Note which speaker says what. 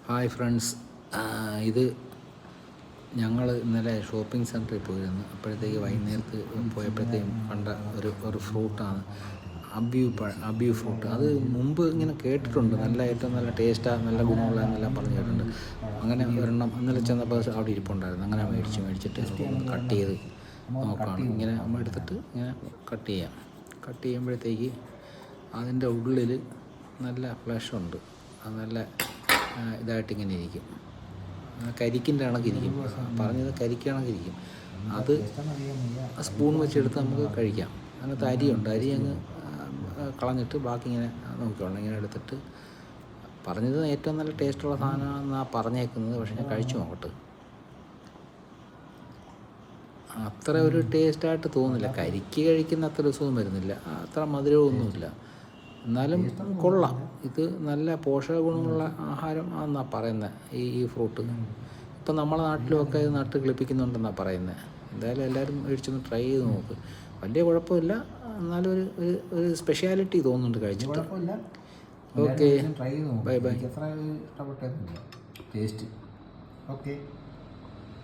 Speaker 1: Hi friends, ഇത് ഞങ്ങൾ ഇന്നലെ ഷോപ്പിംഗ് സെൻറ്ററിൽ പോയിരുന്നു. അപ്പോഴത്തേക്ക് വൈകുന്നേരത്ത് പോയപ്പോഴത്തേക്കും കണ്ട ഒരു ഫ്രൂട്ടാണ് അബ്യൂ ഫ്രൂട്ട്. അത് മുമ്പ് ഇങ്ങനെ കേട്ടിട്ടുണ്ട്, ഏറ്റവും നല്ല ടേസ്റ്റാണ്, നല്ല ഗുണമുള്ളതെന്നെല്ലാം പറഞ്ഞു കേട്ടിട്ടുണ്ട്. അങ്ങനെ ഒരെണ്ണം ഇന്നലെ ചെന്നപ്പോൾ അവിടെ ഇരിപ്പുണ്ടായിരുന്നു. അങ്ങനെ മേടിച്ചിട്ട് കട്ട് ചെയ്ത് നോക്കുകയാണ്. ഇങ്ങനെ നമ്മൾ എടുത്തിട്ട് ഇങ്ങനെ കട്ട് ചെയ്യുമ്പോഴത്തേക്ക് അതിൻ്റെ ഉള്ളിൽ നല്ല ഫ്ലഷുണ്ട്. അത് നല്ല ഇതായിട്ടിങ്ങനെ ഇരിക്കും, കരിക്കിൻ്റെ കണക്കിരിക്കും. പറഞ്ഞത് കരിക്ക് കണക്കിരിക്കും. അത് സ്പൂൺ വെച്ചെടുത്ത് നമുക്ക് കഴിക്കാം. അതിനകത്ത് അരിയുണ്ട്. അരി അങ്ങ് കളഞ്ഞിട്ട് ബാക്കി ഇങ്ങനെ നോക്കിക്കോളണം. ഇങ്ങനെ എടുത്തിട്ട് പറഞ്ഞത് ഏറ്റവും നല്ല ടേസ്റ്റുള്ള സാധനമാണെന്നാണ് പറഞ്ഞേക്കുന്നത്. പക്ഷെ ഞാൻ കഴിച്ചു നോക്കട്ടെ. അത്ര ഒരു ടേസ്റ്റായിട്ട് തോന്നുന്നില്ല. കരിക്ക് കഴിക്കുന്ന അത്ര രസവും വരുന്നില്ല, അത്ര മധുരമൊന്നുമില്ല. എന്നാലും കൊള്ളാം. ഇത് നല്ല പോഷക ഗുണമുള്ള ആഹാരം ആണെന്നാണ് പറയുന്നത് ഈ ഫ്രൂട്ട്. ഇപ്പം നമ്മളെ നാട്ടിലുമൊക്കെ ഇത് നട്ട് കിളിപ്പിക്കുന്നുണ്ടെന്നാണ് പറയുന്നത്. എന്തായാലും എല്ലാവരും മേടിച്ചൊന്ന് ട്രൈ ചെയ്ത് നോക്ക്. വലിയ കുഴപ്പമില്ല, എന്നാലും ഒരു സ്പെഷ്യാലിറ്റി തോന്നുന്നുണ്ട് കഴിച്ചിട്ട്. Okay, bye.
Speaker 2: എത്ര ഇഷ്ടപ്പെട്ട ടേസ്റ്റ്. ഓക്കെ.